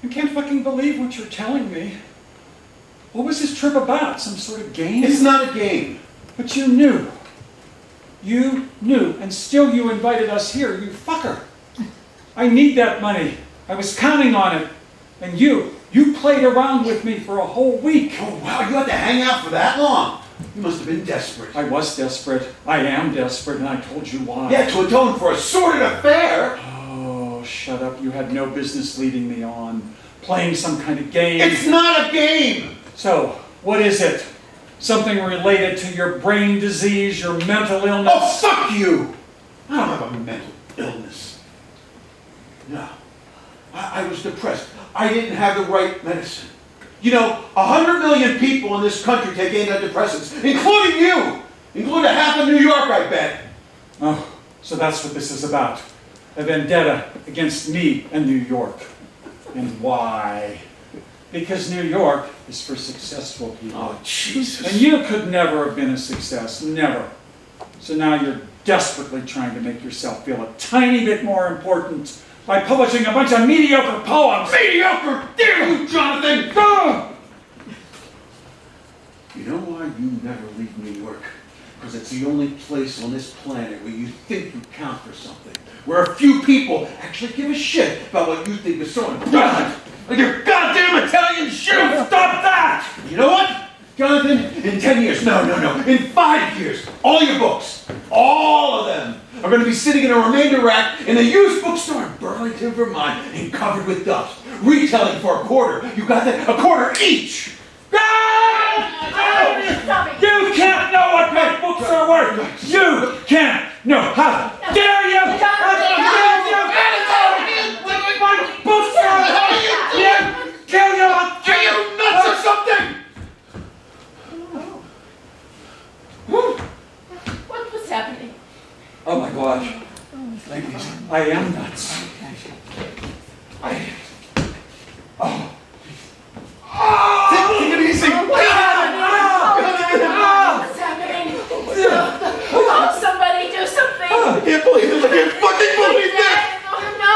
I can't fucking believe what you're telling me. What was this trip about? Some sort of game? It's not a game. But you knew. You knew, and still you invited us here, you fucker. I need that money. I was counting on it. And you played around with me for a whole week. Oh, wow, you had to hang out for that long. You must have been desperate. I was desperate. I am desperate, and I told you why. Yeah, to atone for a sordid affair. Oh, shut up. You had no business leading me on. Playing some kind of game. It's not a game! So, what is it? Something related to your brain disease, your mental illness? Oh, fuck you! I don't have a mental illness. No. I was depressed. I didn't have the right medicine. You know, 100 million people in this country take antidepressants, including you! Including half of New York, I bet. Oh, so that's what this is about. A vendetta against me and New York. And why? Because New York is for successful people. Oh, Jesus. And you could never have been a success. Never. So now you're desperately trying to make yourself feel a tiny bit more important by publishing a bunch of mediocre poems. Mediocre! Damn you, Jonathan! Ah! You know why you never leave New York? Because it's the only place on this planet where you think you count for something. Where a few people actually give a shit about what you think is so important. Like your goddamn Italian shoe! Stop that! You know what? Jonathan, in 10 years, no, in 5 years, all your books, all of them, are going to be sitting in a remainder rack in a used bookstore in Burlington, Vermont, and covered with dust. Retailing for a quarter. You got that? A quarter each! You can't know what my books are worth! You can't know! How dare you! How dare you! My books are worth! You kill you! Are you nuts or something? What was happening? Oh my gosh. Ladies, I am nuts. Take it easy! What's happening? Oh, somebody do something! I can't believe this! I can't fucking believe this! No!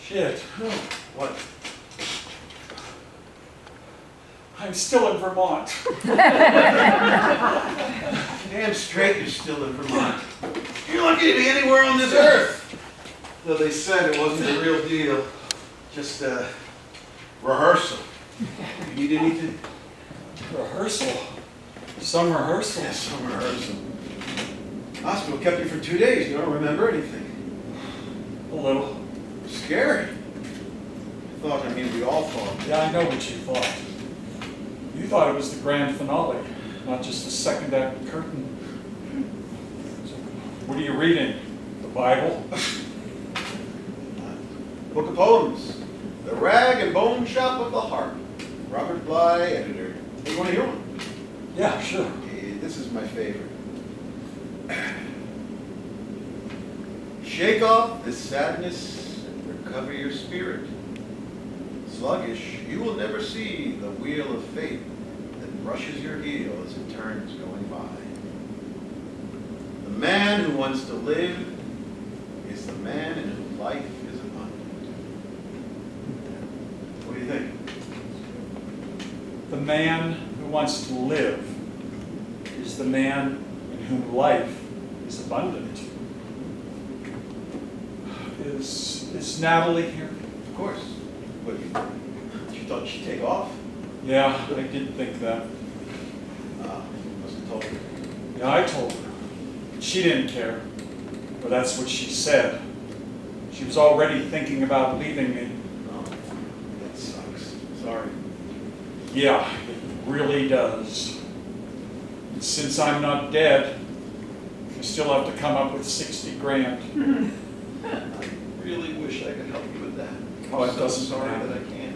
Shit. What? I'm still in Vermont. Damn straight you're still in Vermont. You're lucky to be anywhere on this earth. Though they said it wasn't a real deal. Just a rehearsal. You need anything? Rehearsal? Some rehearsal? Yeah, some rehearsal. Hospital kept you for 2 days. You don't remember anything. A little. Scary. I thought, we all thought. Yeah, I know what you thought. You thought it was the grand finale, not just the second act curtain. So, what are you reading? The Bible? Book of Poems. The Rag and Bone Shop of the Heart. Robert Bly, editor. Hey, you want to hear one? Yeah, sure. This is my favorite. Shake off this sadness and recover your spirit. Sluggish, you will never see the wheel of fate that brushes your heel as it turns going by. The man who wants to live is the man in whom life is abundant. What do you think? The man who wants to live is the man in whom life is abundant. Is Natalie here? Of course. What, you thought she'd take off? Yeah, I did think that. Must have told her. Yeah, I told her. She didn't care. But that's what she said. She was already thinking about leaving me. Oh, that sucks. Sorry. Yeah, it really does. And since I'm not dead, I still have to come up with 60 grand. I really wish I could help you with that. Oh, it I'm so doesn't sorry matter. that I can't.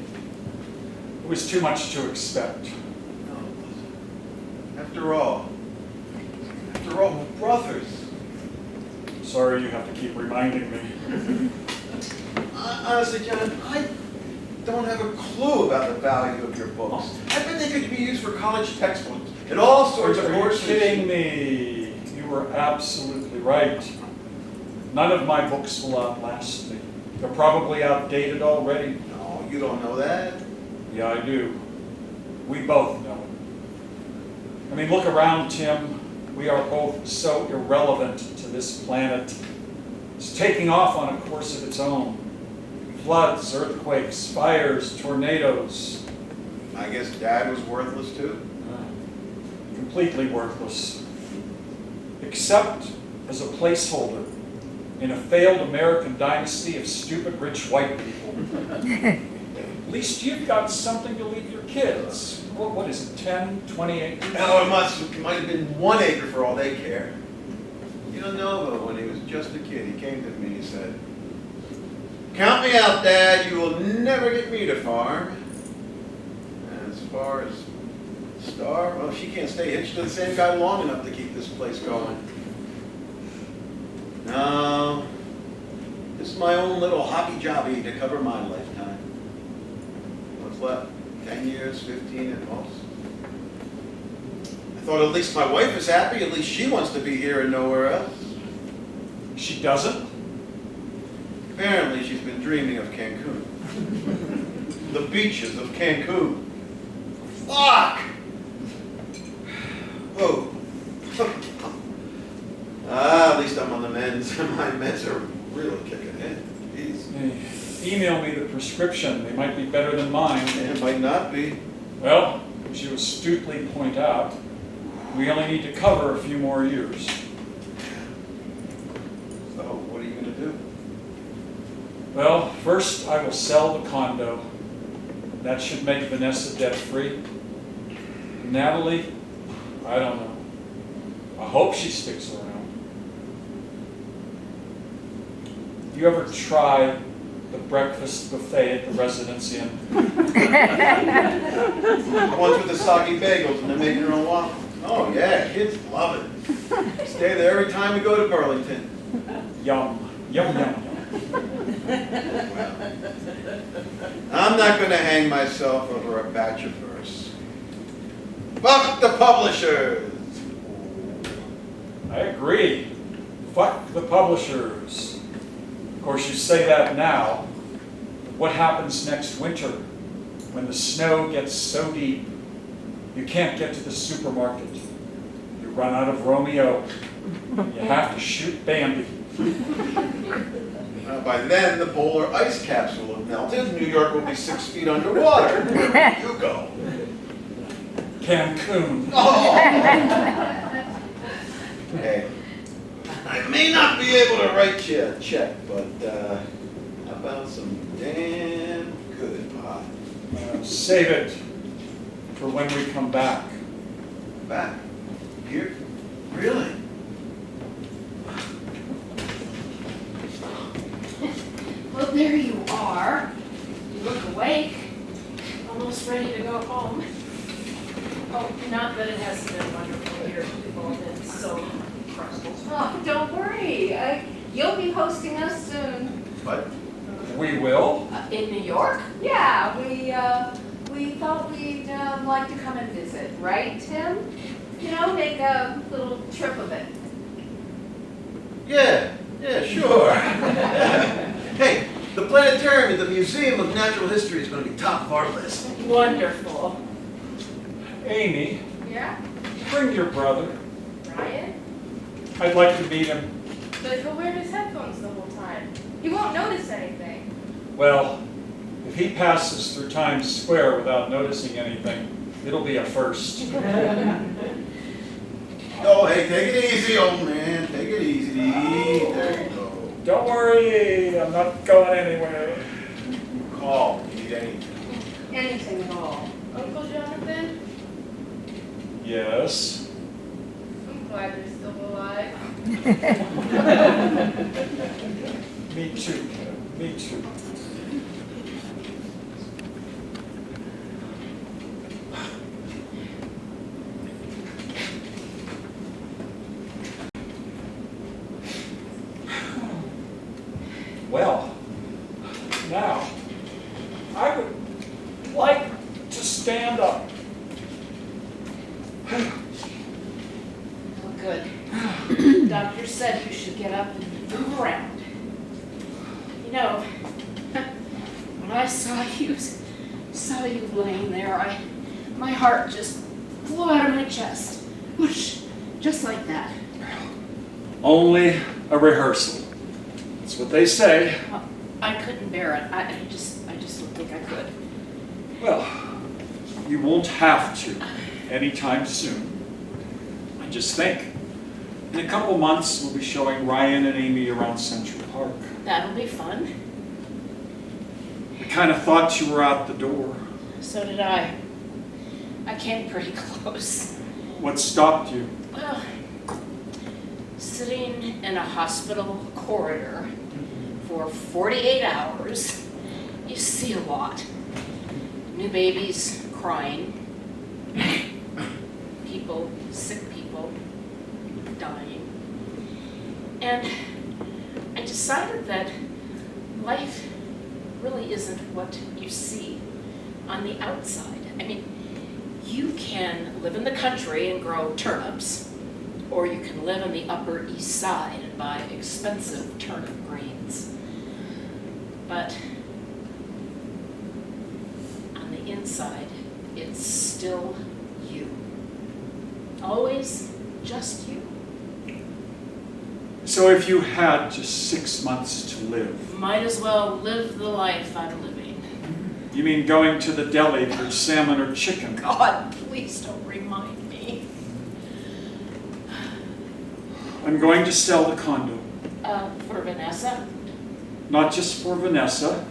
It was too much to expect. No, it wasn't. After all, we're brothers. Sorry you have to keep reminding me. Honestly, John, I don't have a clue about the value of your books. I bet they could be used for college textbooks and all sorts of Are you courses. kidding me? You were absolutely right. None of my books will outlast me. They're probably outdated already. No, you don't know that. Yeah, I do. We both know. I mean, look around, Tim. We are both so irrelevant to this planet. It's taking off on a course of its own. Floods, earthquakes, fires, tornadoes. I guess Dad was worthless too. Completely worthless. Except as a placeholder in a failed American dynasty of stupid rich white people. At least you've got something to leave your kids. What is it, 10, 20 acres? No, it might have been 1 acre for all they care. You don't know, but when he was just a kid, he came to me and he said, "Count me out, Dad, you will never get me to farm." And as far as Star, well, she can't stay hitched to the same guy long enough to keep this place going. No, this is my own little hobby-jobby to cover my lifetime. What's left? 10 years, 15 at most. I thought at least my wife is happy. At least she wants to be here and nowhere else. She doesn't? Apparently she's been dreaming of Cancun. The beaches of Cancun. Fuck! Oh. At least I'm on the mends. My meds are really kicking in. Jeez. Hey, email me the prescription. They might be better than mine. It might not be. Well, as you astutely point out, we only need to cover a few more years. So, what are you going to do? Well, first I will sell the condo. That should make Vanessa debt-free. Natalie, I don't know. I hope she sticks around. You ever try the breakfast buffet at the Residence Inn? The ones with the soggy bagels and they're making their own waffles. Oh yeah, kids love it. Stay there every time we go to Burlington. Yum, yum, yum, yum. Well, I'm not going to hang myself over a batch of verse. Fuck the publishers! I agree. Fuck the publishers. Of course, you say that now. What happens next winter when the snow gets so deep you can't get to the supermarket? You run out of Romeo. You have to shoot Bambi. By then, the polar ice caps will have melted. New York will be 6 feet underwater. Where do you go? Cancun. Oh! Hey, I may not be able to write you a check, but how about some damn good pot? Save it for when we come back. Back? Here? Really? Well, there you are. You look awake. Almost ready to go home. Oh, not that it hasn't been wonderful here. We've all been so incredible. Oh, don't worry. You'll be hosting us soon. What? We will? In New York? Yeah, we thought we'd like to come and visit, right, Tim? You know, make a little trip of it. Yeah, sure. Hey, the planetarium at the Museum of Natural History is going to be top of our list. Wonderful. Amy, Yeah, bring your brother. Ryan? I'd like to meet him. But he'll wear his headphones the whole time. He won't notice anything. Well, if he passes through Times Square without noticing anything, it'll be a first. Oh, hey, take it easy, old man. Take it easy. There you go. Don't worry, I'm not going anywhere. Call. if you Need anything. Anything at all. Uncle Jonathan? Yes. I'm glad you're still alive. Me too, Ken. Me too. Well, now, I would like to stand up. Oh, good. Doctor said you should get up and move around. You know, When I saw you laying there, my heart just flew out of my chest. Whoosh, just like that. Only a rehearsal. That's what they say. I couldn't bear it. I just don't think I could. Well, you won't have to anytime soon. I just think in a couple months we'll be showing Ryan and Amy around Central Park. That'll be fun. I kind of thought you were out the door. So did I. I came pretty close. What stopped you? Well, sitting in a hospital corridor for 48 hours, you see a lot. New babies crying, people, sick people, dying. And I decided that life really isn't what you see on the outside. I mean, you can live in the country and grow turnips, or you can live on the Upper East Side and buy expensive turnip grains. But on the inside, it's still you. Always just you. So if you had just 6 months to live, Might as well live the life I'm living. you mean going to the deli for salmon or chicken? God, please don't remind me. I'm going to sell the condo. For Vanessa? Not just for Vanessa.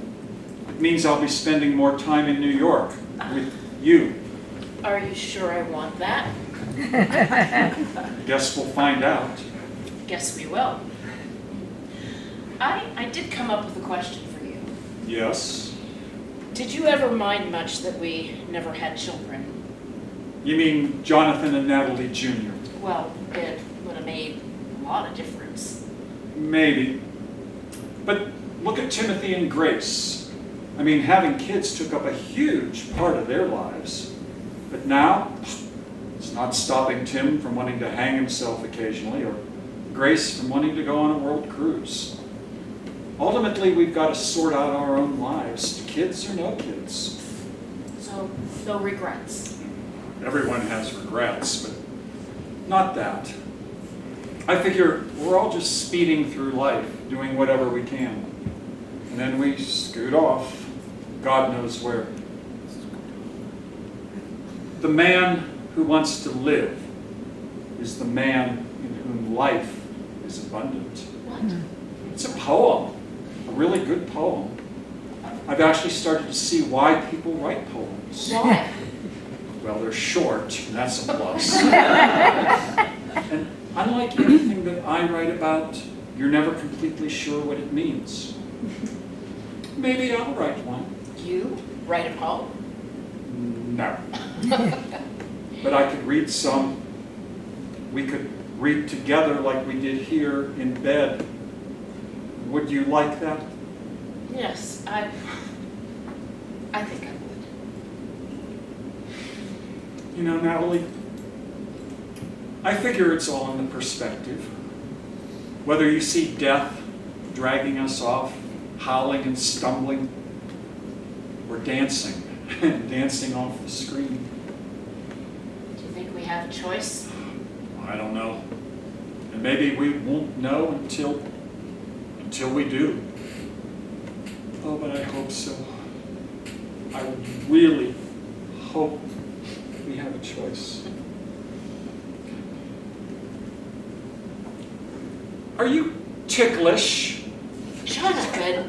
It means I'll be spending more time in New York with you. Are you sure I want that? Guess we'll find out. Guess we will. I did come up with a question for you. Yes? Did you ever mind much that we never had children? You mean Jonathan and Natalie Jr.? Well, it would have made a lot of difference. Maybe. But look at Timothy and Grace. I mean, having kids took up a huge part of their lives. But now, it's not stopping Tim from wanting to hang himself occasionally, or Grace from wanting to go on a world cruise. Ultimately, we've got to sort out our own lives, kids or no kids. So, no regrets. Everyone has regrets, but not that. I figure we're all just speeding through life, doing whatever we can. And then we scoot off, God knows where. The man who wants to live is the man in whom life is abundant. What? It's a poem, a really good poem. I've actually started to see why people write poems. Why? Well, they're short, and that's a plus. And unlike anything that I write about, you're never completely sure what it means. Maybe I'll write one. You write a poem? No. But I could read some. We could read together like we did here in bed. Would you like that? Yes, I think I would. You know, Natalie, I figure it's all in the perspective. Whether you see death dragging us off, howling and stumbling, or dancing, dancing off the screen. Do you think we have a choice? I don't know. And maybe we won't know until we do. Oh, but I hope so. I really hope we have a choice. Are you ticklish? Jonathan!